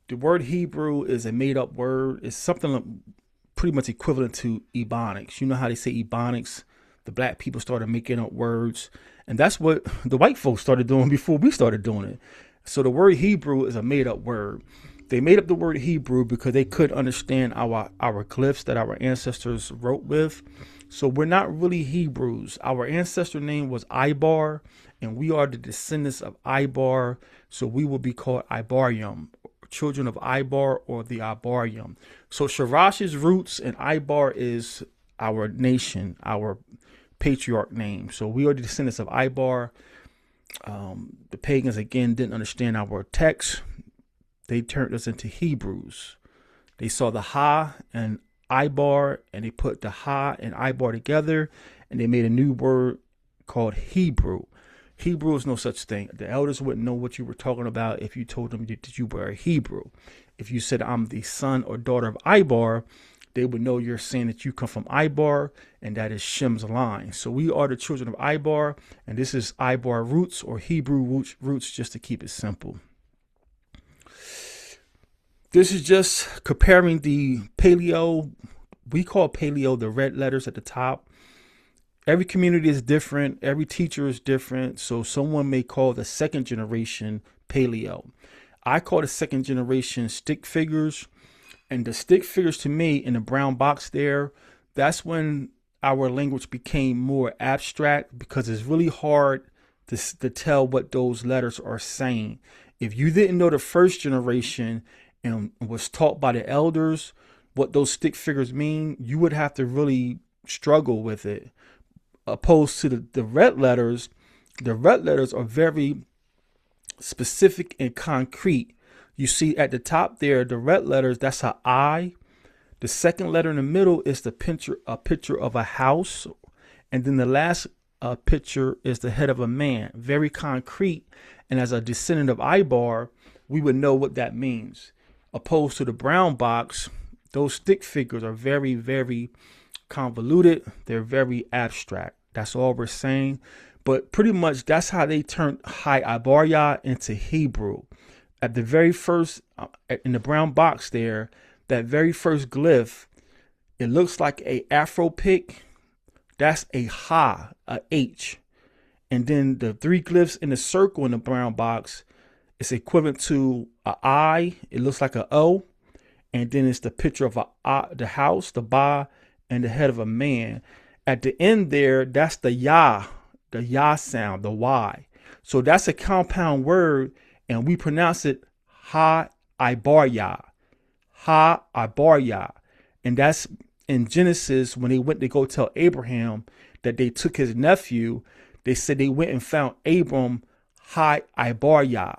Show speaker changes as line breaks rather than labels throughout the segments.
The word Hebrew is a made up word. It's something pretty much equivalent to Ebonics. You know how they say Ebonics? The black people started making up words. And that's what the white folks started doing before we started doing it. So the word Hebrew is a made up word. They made up the word Hebrew because they couldn't understand our glyphs that our ancestors wrote with. So we're not really Hebrews. Our ancestor name was Ibar, and we are the descendants of Ibar. So we will be called Ibaryam, children of Ibar, or the Ibaryam. So Sharash's roots and Ibar is our nation, our patriarch name. So we are the descendants of Ibar. The pagans, again, didn't understand our text. They turned us into Hebrews. They saw the Ha and Ibar, and they put the Ha and Ibar together, and they made a new word called Hebrew. Hebrew is no such thing. The elders wouldn't know what you were talking about if you told them that you were a Hebrew. If you said, I'm the son or daughter of Ibar, they would know you're saying that you come from Ibar, and that is Shem's line. So we are the children of Ibar, and this is Ibar roots or Hebrew roots, just to keep it simple. This is just comparing the paleo. We call paleo the red letters at the top. Every community is different. Every teacher is different. So someone may call the second generation paleo. I call the second generation stick figures. And the stick figures, to me, in the brown box there, that's when our language became more abstract, because it's really hard to tell what those letters are saying. If you didn't know the first generation and was taught by the elders what those stick figures mean, you would have to really struggle with it. Opposed to the red letters are very specific and concrete. You see at the top there, the red letters, that's an I. The second letter in the middle is a picture of a house. And then the last picture is the head of a man. Very concrete. And as a descendant of Ibar, we would know what that means. Opposed to the brown box, those stick figures are very, very convoluted. They're very abstract. That's all we're saying. But pretty much that's how they turned High Ibaryah into Hebrew. At the very first, in the brown box there, that very first glyph, it looks like a Afro pick. That's a Ha, a H. And then the three glyphs in the circle in the brown box, it's equivalent to a I. It looks like a O. And then it's the picture of the house, the Ba, and the head of a man. At the end there, that's the Ya sound, the Y. So that's a compound word, and we pronounce it Ha Ibaryah. Ha Ibaryah. And that's in Genesis, when they went to go tell Abraham that they took his nephew, they said they went and found Abram High Ibaryah.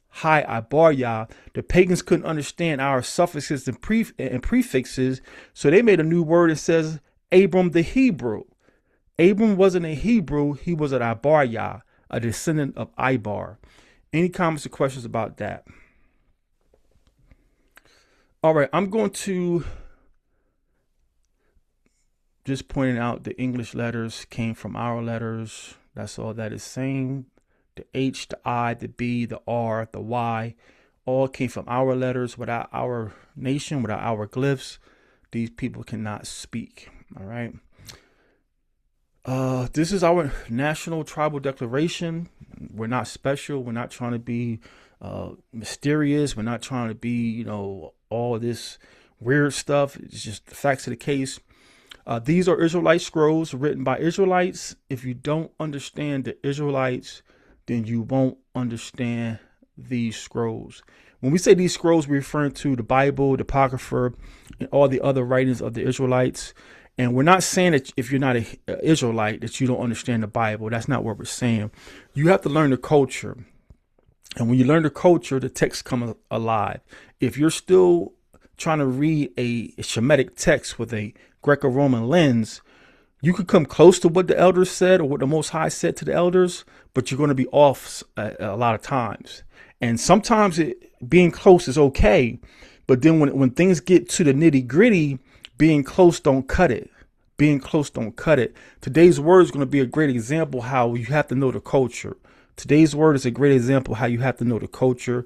High Ibaryah. The pagans couldn't understand our suffixes and prefixes, so they made a new word that says Abram the Hebrew. Abram wasn't a Hebrew, he was an Ibaryah, a descendant of Ibar. Any comments or questions about that? All right, I'm going to just pointing out the English letters came from our letters. That's all that is saying. The H, the I, the B, the R, the Y, all came from our letters. Without our nation, without our glyphs, these people cannot speak. All right. This is our national tribal declaration. We're not special. We're not trying to be mysterious. We're not trying to be, all this weird stuff. It's just the facts of the case. These are Israelite scrolls written by Israelites. If you don't understand the Israelites, then you won't understand these scrolls. When we say these scrolls, we're referring to the Bible, the Apocrypha, and all the other writings of the Israelites. And we're not saying that if you're not an Israelite, that you don't understand the Bible. That's not what we're saying. You have to learn the culture. And when you learn the culture, the text comes alive. If you're still trying to read a Shemitic text with a Greco-Roman lens, you could come close to what the elders said or what the Most High said to the elders, but you're going to be off a lot of times. And sometimes being close is okay. But then when things get to the nitty gritty, being close don't cut it. Being close don't cut it. Today's word is going to be a great example how you have to know the culture. Today's word is a great example how you have to know the culture.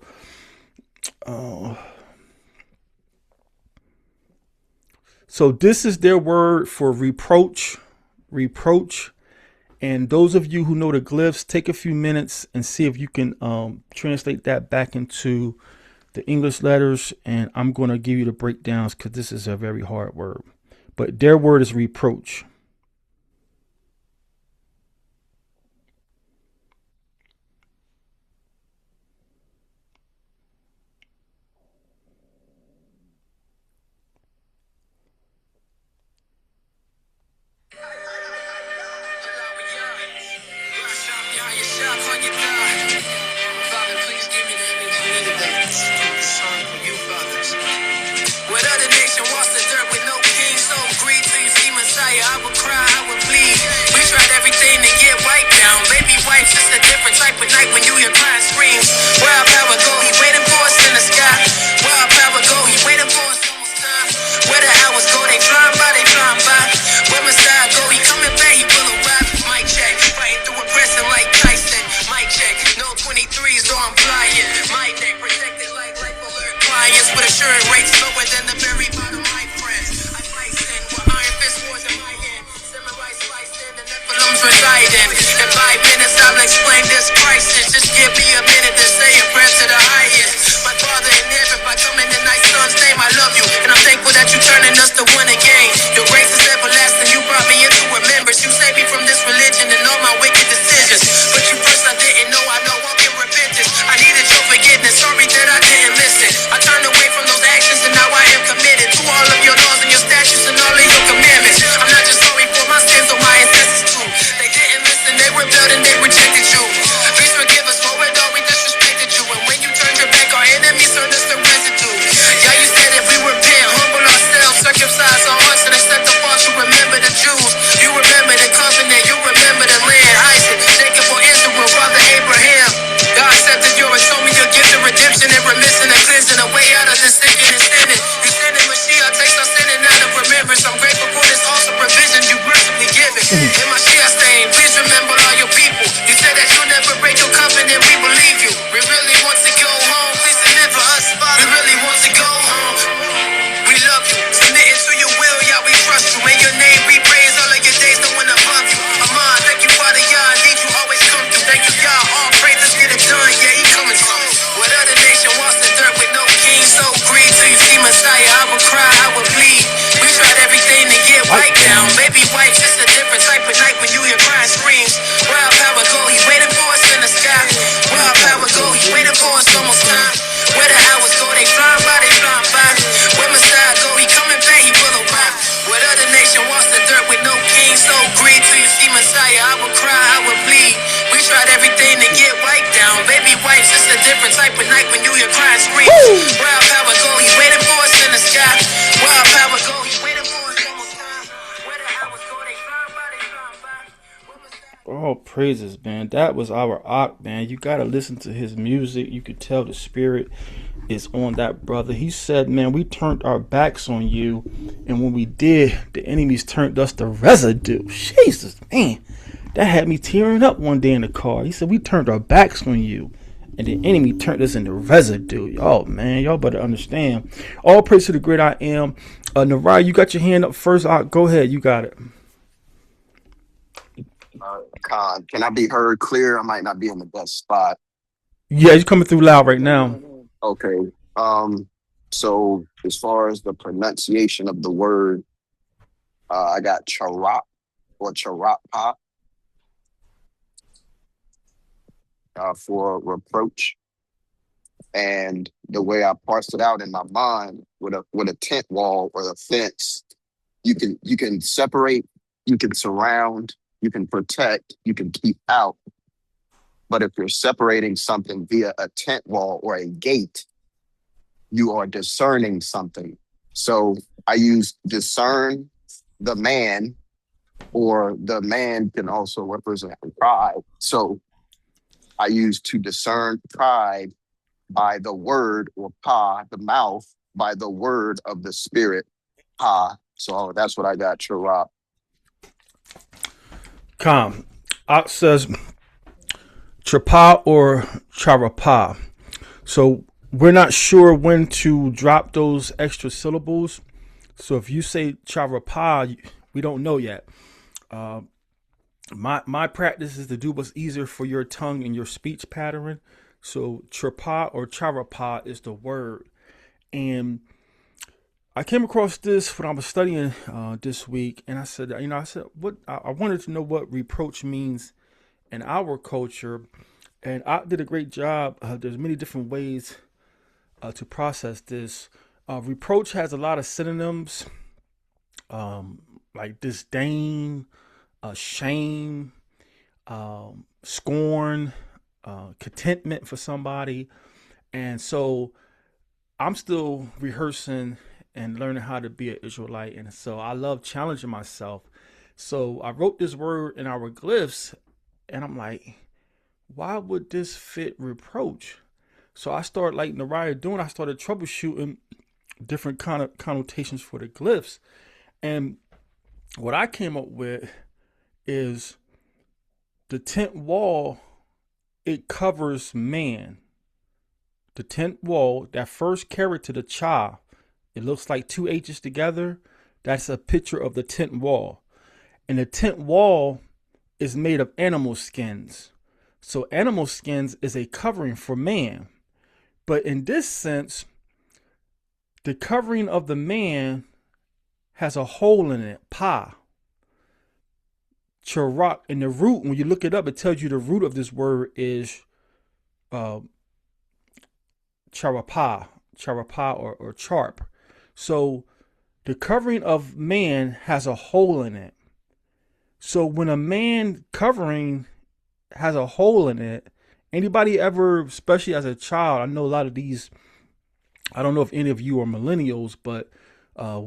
So this is their word for reproach, reproach. And those of you who know the glyphs, take a few minutes and see if you can translate that back into the English letters. And I'm going to give you the breakdowns because this is a very hard word. But their word is reproach.
I would cry, I would bleed. We tried everything to get wiped down. Baby wipes, just a different type of night when you hear crying screams. Where our power go, he waiting for us in the sky. Where our power go, he waiting for us almost time. Where the hours go, they flying by, they flying by. Where Messiah go, he coming back, he will arrive. Mic check, fighting through a pressing like Tyson. Mic check, no 23s, though I'm flying. My neck protected like alert clients with assurance rates lower than the very bottom, my friends. I fight sin with iron fist wars in my hand. Samurai sliced in the Nephilim's residing. In 5 minutes I'll explain this crisis. Just give me a minute to say a prayer to the highest. My Father in heaven, by coming in thy Son's name, I love you, and I'm thankful that you turning us to win again. Your grace is everlasting. You brought me into remembrance. You saved me from this religion and all my wicked decisions. But you first I didn't know. I know walk in repentance. I needed your forgiveness. Sorry that I didn't listen. I turned away from those actions and now I am committed to all of your laws and your statutes and all of your commandments. I'm not just sorry for my sins or my ancestors too. They didn't listen. They rebelled and they rejected you. Please forgive us for it all. We disrespected you. And when you turned your back, our enemies turned us to residue. Yeah, you said if we repent, humble ourselves, circumcise our hearts and accept the fault, you remember the Jews. You remember the covenant. You remember the land. Isaac, Jacob, or Israel, Father Abraham. God accepted your atonement, your gift of redemption and remission and cleansing, a way out of the sinking and sinning. You send in Mashiach, takes our sinning out of remembrance. I'm grateful for this awesome provision you graciously given. In Mashiach stain, please remember all your people. You said that you'll never break your covenant, we believe you. We really want to go home, please deliver us, Father. We really want to go home. We love you, submitting to your will, yeah, we trust you. In your name we praise all of your days, no one above you. Aman, thank you, Father, Yah, need you always come through. Thank you, Yah, all praises get it done, yeah, he coming soon. What other nation wants the dirt with no king? So greed till you see Messiah, I will cry, I will bleed. We tried everything to get wiped down. Baby wipes, just a different type of night when you hear crying screams. Where our power go, he waiting for us in the sky. Where our power go, he waiting for us almost time. Where the hours go, they flying by, they flying by. Where Messiah go, he coming back, he will arrive. What other nation wants the dirt with no king? So greed till you see Messiah, I will cry, I will bleed. We tried everything to get wiped down. Baby wipes, just a different type of night when you hear crying screams. Where our power go, he waiting for us in the sky. Where our power go, he waiting for us almost time. Where the hours go, they flying by, they flying by.
All praises, man. That was our Ak, man. You got to listen to his music. You could tell the spirit is on that brother. He said, man, we turned our backs on you. And when we did, the enemies turned us to residue. Jesus, man. That had me tearing up one day in the car. He said, we turned our backs on you. And the enemy turned us into residue. Oh, man, y'all better understand. All praise to the great I am. Nariah, you got your hand up first. Go ahead. You got it.
Khan, can I be heard clear? I might not be in the best spot.
Yeah, you're coming through loud right now.
Okay. So as far as the pronunciation of the word, I got charap or charapah for reproach. And the way I parsed it out in my mind with a tent wall or a fence, you can separate, you can surround, you can protect, you can keep out. But if you're separating something via a tent wall or a gate, you are discerning something. So I use discern the man, or the man can also represent pride. So I use to discern pride by the word, or the mouth, by the word of the spirit, So that's what I got, Charap.
Says Charpah or Charapah. So we're not sure when to drop those extra syllables. So if you say Charpah, we don't know yet. Uh, my practice is to do what's easier for your tongue and your speech pattern. So Charpah or Charpah is the word. And I came across this when I was studying this week, and I said, what I wanted to know what reproach means in our culture, and I did a great job. There's many different ways to process this. Reproach has a lot of synonyms, like disdain, shame, scorn, contentment for somebody. And so I'm still rehearsing and learning how to be an Israelite. And so I love challenging myself. So I wrote this word in our glyphs, and I'm like, why would this fit reproach? So I started, like Nariah doing, I started troubleshooting different kind of connotations for the glyphs. And what I came up with is the tent wall, it covers man. The tent wall, that first character, the cha, it looks like two H's together. That's a picture of the tent wall. And the tent wall is made of animal skins. So animal skins is a covering for man. But in this sense, the covering of the man has a hole in it, pa. Charak, in the root, when you look it up, it tells you the root of this word is charapah, or charp. So the covering of man has a hole in it. So when a man covering has a hole in it, anybody ever, especially as a child, I know a lot of these, I don't know if any of you are millennials, but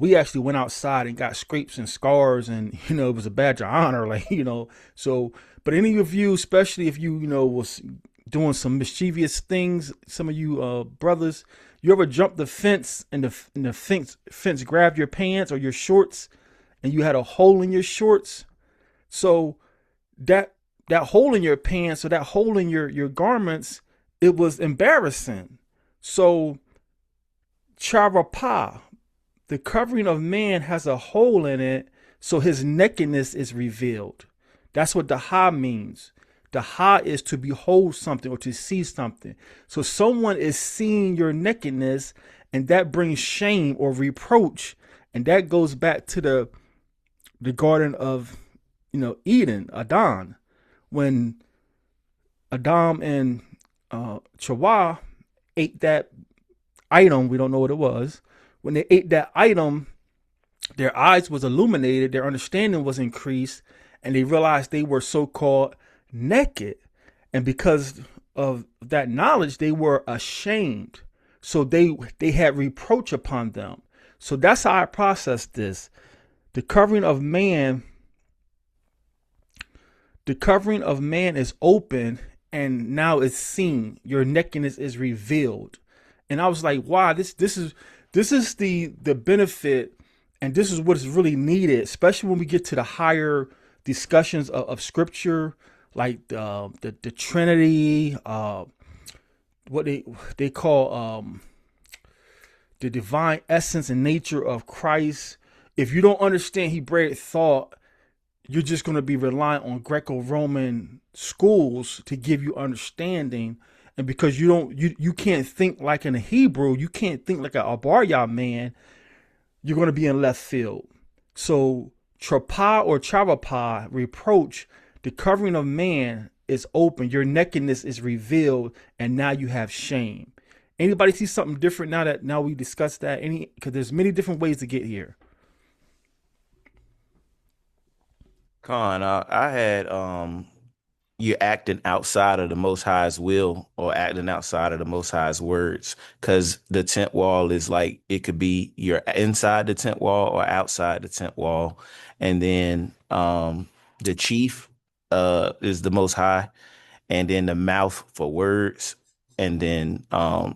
we actually went outside and got scrapes and scars, and it was a badge of honor, so, but any of you, especially if you was doing some mischievous things, some of you brothers, you ever jumped the fence and the fence grabbed your pants or your shorts and you had a hole in your shorts? So that hole in your pants or that hole in your garments, it was embarrassing. So charapah, the covering of man, has a hole in it, so his nakedness is revealed. That's what the ha means. The ha is to behold something or to see something. So someone is seeing your nakedness, and that brings shame or reproach. And that goes back to the garden of Eden, Adam, when Adam and Chawah ate that item. We don't know what it was. When they ate that item, their eyes was illuminated, their understanding was increased, and they realized they were so-called naked. And because of that knowledge, they were ashamed. So they had reproach upon them. So that's how I process this. The covering of man is open, and now it's seen. Your nakedness is revealed. And I was like, wow, this is the benefit, and this is what is really needed, especially when we get to the higher discussions of scripture, like the Trinity, what they call the divine essence and nature of Christ. If you don't understand Hebraic thought, you're just going to be relying on Greco-Roman schools to give you understanding. And because you can't think like in a Hebrew, you can't think like an Ibaryam man, you're going to be in left field. So Charpah or Charapah, reproach, the covering of man is open, your nakedness is revealed, and now you have shame. Anybody see something different now we discussed that? Because there's many different ways to get here.
Con, I had you acting outside of the Most High's will or acting outside of the Most High's words, because the tent wall is like, it could be you're inside the tent wall or outside the tent wall, and then the chief is the Most High, and then the mouth for words, and then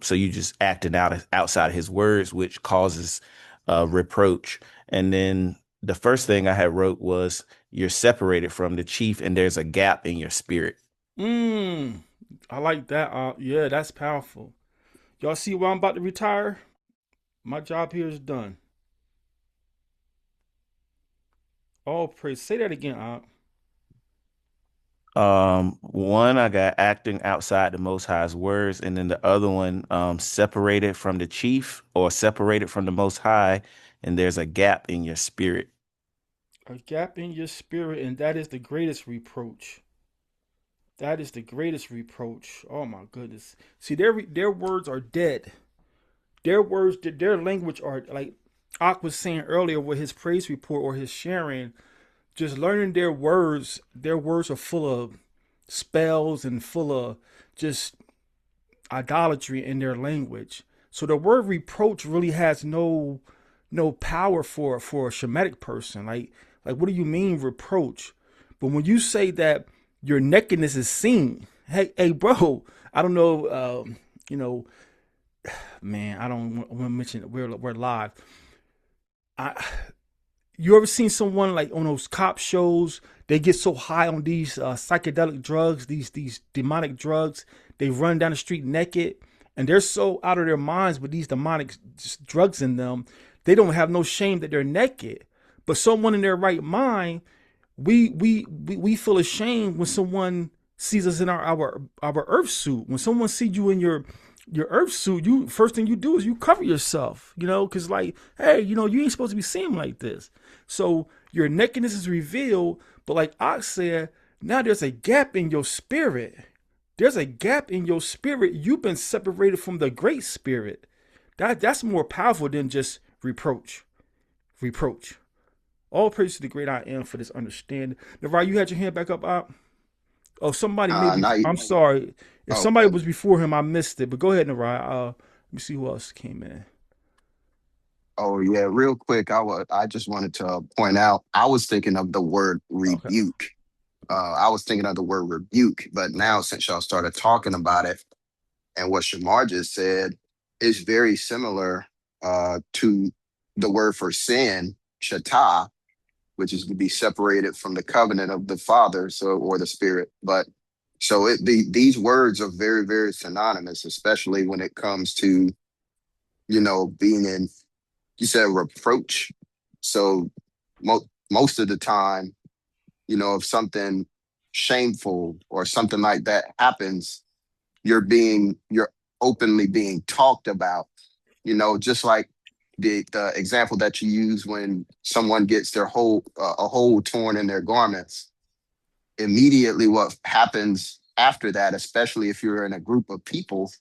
so you just acting outside of his words, which causes reproach. And then the first thing I had wrote was, you're separated from the chief and there's a gap in your spirit.
I like that. Yeah, that's powerful. Y'all see why I'm about to retire? My job here is done. All praise. Say that again, Aunt.
One I got acting outside the Most High's words, and then the other one, separated from the chief or separated from the Most High, and there's a gap in your spirit.
A gap in your spirit, and that is the greatest reproach. That is the greatest reproach. Oh my goodness. See, their words are dead. Their words, their language are like Ak was saying earlier with his praise report or his sharing. Just learning their words. Their words are full of spells and full of just idolatry in their language. So the word reproach really has no power for a Shemitic person. Like what do you mean reproach? But when you say that your nakedness is seen, hey bro, I don't know, you know, man, I don't want to mention it. We're live. I You ever seen someone like on those cop shows? They get so high on these psychedelic drugs, these demonic drugs. They run down the street naked, and they're so out of their minds with these demonic drugs in them. They don't have no shame that they're naked. But someone in their right mind, we feel ashamed when someone sees us in our earth suit. When someone sees you in your earth suit, you first thing you do is you cover yourself, because like, hey, you ain't supposed to be seen like this. So your nakedness is revealed, but like Ox said, now there's a gap in your spirit. There's a gap in your spirit. You've been separated from the great spirit. That's more powerful than just reproach. Reproach. All praise to the great I am for this understanding. Navar, you had your hand back up, Op? Oh, somebody maybe.
Now you,
I'm sorry. If
oh,
somebody was before him, I missed it. But go ahead, Narai. Let me see who else came in.
oh yeah, real quick. I just wanted to point out. I was thinking of the word
Okay.
rebuke. I was thinking of the word rebuke, but now since y'all started talking about it and what Shamar just said, is very similar to the word for sin, shata, which is to be separated from the covenant of the Father, or the Spirit. But so these words are very, very synonymous, especially when it comes to being in. You said reproach, so most of the time, if something shameful or something like that happens, you're openly being talked about. Just like the example that you use when someone gets their a hole torn in their garments. Immediately what happens after that, especially if you're in a group of people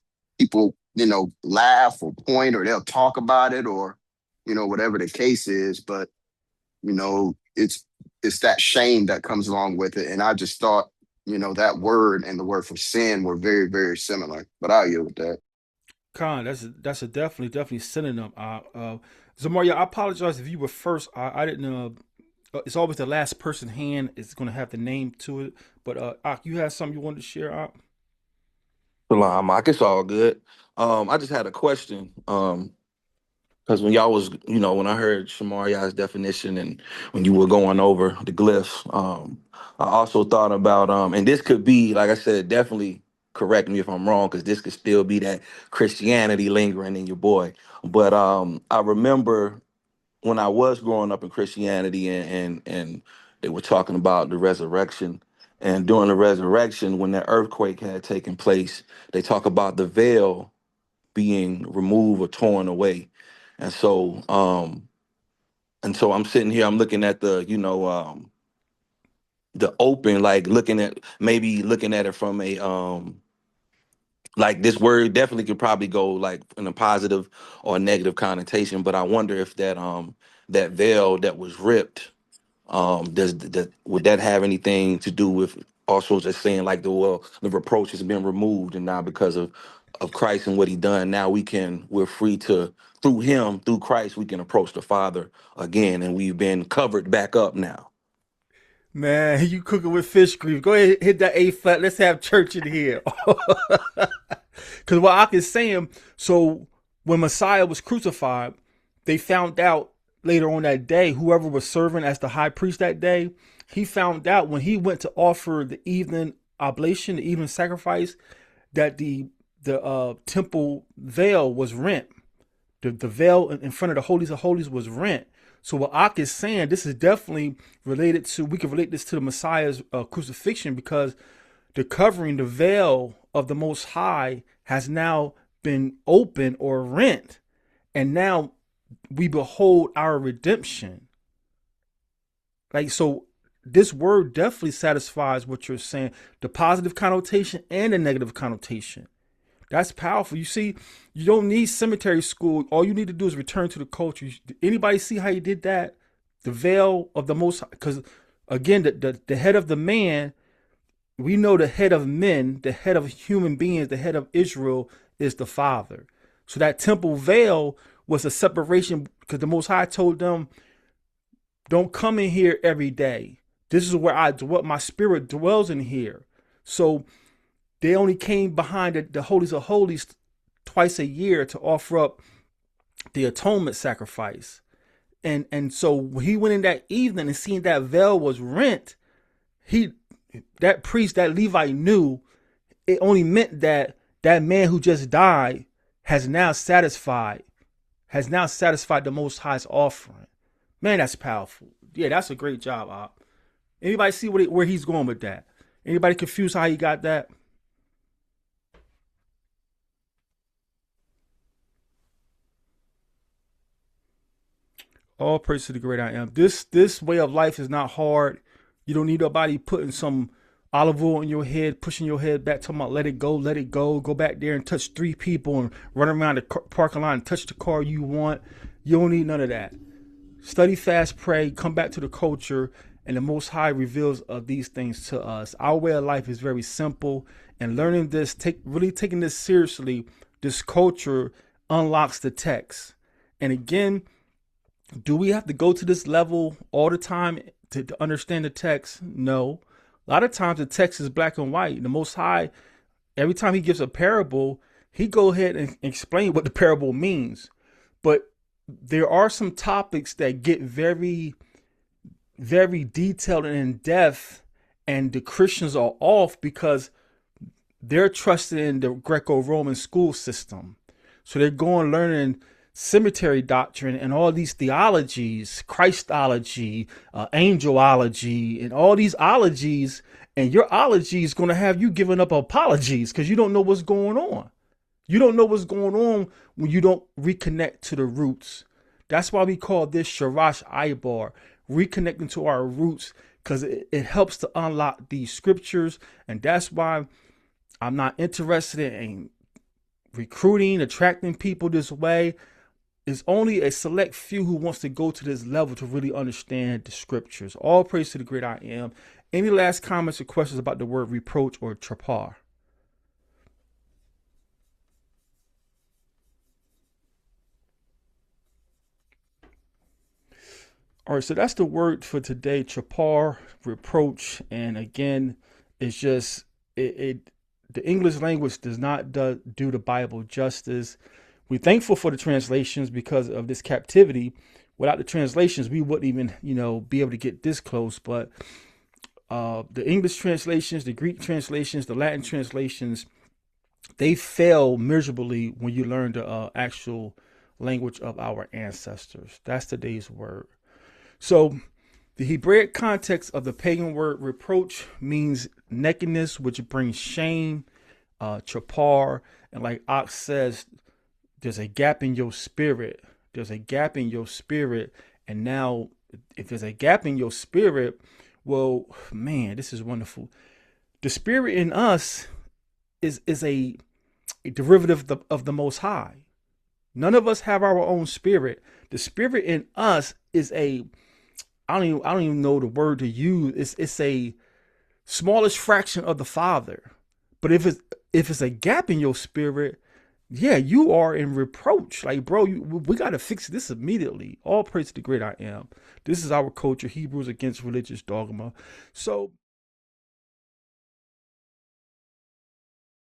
laugh or point, or they'll talk about it, or whatever the case is. But it's that shame that comes along with it. And I just thought that word and the word for sin were very, very similar. But I'll yield with that.
Khan, that's a definitely synonym. Zamaria, I apologize if you were first. I didn't. It's always the last person hand is going to have the name to it. But Ak, you had something you wanted to share, Ak?
Salam, Mark, it's all good. I just had a question. Because when y'all was, when I heard Shamaria's definition and when you were going over the glyphs, I also thought about, and this could be, like I said, definitely correct me if I'm wrong, because this could still be that Christianity lingering in your boy. But I remember when I was growing up in Christianity, and they were talking about the resurrection. And during the resurrection, when that earthquake had taken place, they talk about the veil being removed or torn away. And so I'm sitting here, I'm looking at the open, like looking at it from a like this word definitely could probably go like in a positive or a negative connotation, but I wonder if that veil that was ripped, does that would that have anything to do with also just saying like the reproach has been removed, and now because of Christ and what he done, now we're free to, through Christ, we can approach the Father again, and we've been covered back up now.
Man, you cooking with fish grease. Go ahead, hit that A flat. Let's have church in here. Because what Ak is saying, so when Messiah was crucified, they found out later on that day, whoever was serving as the high priest that day, he found out when he went to offer the evening oblation, the evening sacrifice, that the temple veil was rent. The veil in front of the holies of holies was rent. So what Ak is saying, this is definitely related to, we can relate this to the Messiah's crucifixion, because the covering, the veil of the Most High has now been open or rent. And now we behold our redemption. Like, so this word definitely satisfies what you're saying, the positive connotation and the negative connotation. That's powerful. You see, you don't need cemetery school. All you need to do is return to the culture. Anybody see how he did that? The veil of the Most High. Because again, the head of the man, we know the head of men, the head of human beings, the head of Israel is the Father. So that temple veil was a separation, because the Most High told them, don't come in here every day. This is where my spirit dwells in here. So they only came behind the holies of holies twice a year to offer up the atonement sacrifice. And so when he went in that evening and seen that veil was rent, that priest, that Levite knew it only meant that that man who just died has now satisfied the Most High's offering. Man, that's powerful. Yeah, that's a great job, Op. Anybody see where he's going with that? Anybody confused how he got that? All praise to the great I am. This way of life is not hard. You don't need nobody putting some olive oil in your head, pushing your head back, talking about let it go. Go back there and touch 3 people and run around the parking lot and touch the car you want. You don't need none of that. Study, fast, pray, come back to the culture, and the Most High reveals these things to us. Our way of life is very simple, and learning this, really taking this seriously, this culture unlocks the text. And again, do we have to go to this level all the time to understand the text? No. A lot of times the text is black and white. The Most High, every time he gives a parable, he go ahead and explain what the parable means. But there are some topics that get very, very detailed and in depth, and the Christians are off because they're trusting in the Greco-Roman school system. So they're going learning cemetery doctrine and all these theologies, Christology, angelology, and all these ologies. And your ology is going to have you giving up apologies because you don't know what's going on. You don't know what's going on when you don't reconnect to the roots. That's why we call this Sharash Ibar, reconnecting to our roots, because it helps to unlock these scriptures. And that's why I'm not interested in recruiting, attracting people this way. It's only a select few who wants to go to this level to really understand the scriptures. All praise to the great I am. Any last comments or questions about the word reproach or Charpah? All right, so that's the word for today, Charpah, reproach. And again, it's just, the English language does not do the Bible justice. We're thankful for the translations because of this captivity. Without the translations, we wouldn't even, be able to get this close. But the English translations, the Greek translations, the Latin translations, they fail miserably when you learn the actual language of our ancestors. That's today's word. So the Hebraic context of the pagan word reproach means nakedness, which brings shame, Charpah, and like Ox says, there's a gap in your spirit. There's a gap in your spirit. And now, if there's a gap in your spirit, well, man, this is wonderful. The spirit in us is a derivative of the Most High. None of us have our own spirit. The spirit in us is I don't even know the word to use. It's a smallest fraction of the Father. But if it's a gap in your spirit, yeah, you are in reproach. Like, bro, we got to fix this immediately. All praise to the great I am. This is our culture, Hebrews against religious dogma. So